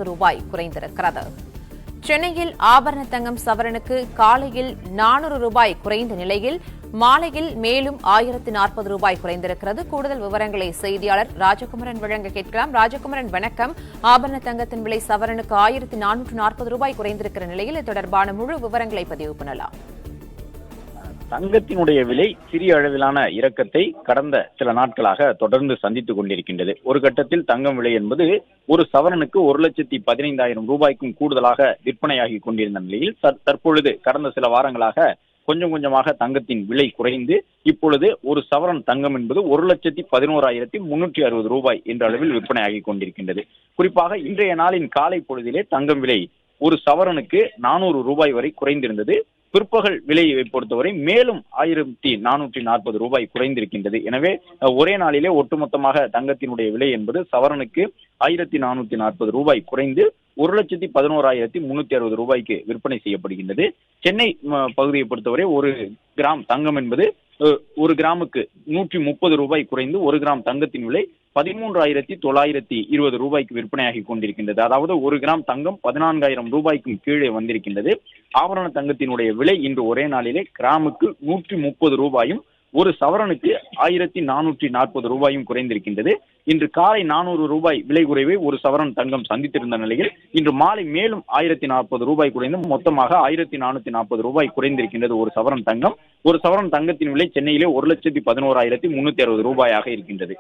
ரூபாய் குறைந்திருக்கிறது. சென்னையில் ஆபரண தங்கம் சவரனுக்கு காலையில் ரூபாய் குறைந்த நிலையில் மாலையில் மேலும் ரூபாய் குறைந்திருக்கிறது. கூடுதல் விவரங்களை செய்தியாளர் ராஜகுமரன் வழங்க கேட்கலாம். ராஜகுமரன், வணக்கம். ஆபரண தங்கத்தின் விலை சவரனுக்கு ரூபாய் குறைந்திருக்கிற நிலையில் இது தொடர்பான முழு விவரங்களை பதிவு பண்ணலாம். தங்கத்தினுடைய விலை சிறிய அளவிலான இறக்கத்தை கடந்த சில நாட்களாக தொடர்ந்து சந்தித்துக் கொண்டிருக்கின்றது. ஒரு கட்டத்தில் தங்கம் விலை என்பது ஒரு சவரனுக்கு 1,15,000 ரூபாய்க்கும் கூடுதலாக விற்பனையாகி கொண்டிருந்த நிலையில் தற்பொழுது கடந்த சில வாரங்களாக கொஞ்சம் கொஞ்சமாக தங்கத்தின் விலை குறைந்து இப்பொழுது ஒரு சவரன் தங்கம் என்பது 1,11,360 ரூபாய் என்ற அளவில் விற்பனையாகி கொண்டிருக்கின்றது. குறிப்பாக இன்றைய நாளின் காலை பொழுதிலே தங்கம் விலை ஒரு சவரனுக்கு 400 ரூபாய் வரை குறைந்திருந்தது. பிற்பகல் விலையை பொறுத்தவரை மேலும் 1,440 ரூபாய் குறைந்திருக்கின்றது. எனவே ஒரே நாளிலே ஒட்டுமொத்தமாக தங்கத்தினுடைய விலை என்பது சவரனுக்கு 1,440 ரூபாய் குறைந்து 1,11,360 ரூபாய்க்கு விற்பனை செய்யப்படுகின்றது. சென்னை பகுதியை பொறுத்தவரை ஒரு கிராம் தங்கம் என்பது ஒரு கிராமுக்கு 130 ரூபாய் குறைந்து ஒரு கிராம் தங்கத்தின் விலை 13,920 ரூபாய்க்கு விற்பனையாகி கொண்டிருக்கின்றது. அதாவது ஒரு கிராம் தங்கம் 14,000 ரூபாய்க்கும் கீழே வந்திருக்கின்றது. ஆபரண தங்கத்தினுடைய விலை இன்று ஒரே நாளிலே கிராமுக்கு 130 ரூபாயும் ஒரு சவரனுக்கு 1,440 ரூபாயும் குறைந்திருக்கின்றது. இன்று காலை 400 ரூபாய் விலை குறைவை ஒரு சவரன் தங்கம் சந்தித்திருந்த நிலையில் இன்று மாலை மேலும் 1,040 ரூபாய் குறைந்து மொத்தமாக 1,440 ரூபாய் குறைந்திருக்கின்றது ஒரு சவரன் தங்கம். ஒரு சவரன் தங்கத்தின் விலை சென்னையிலே 1,11,360 ரூபாயாக இருக்கின்றது.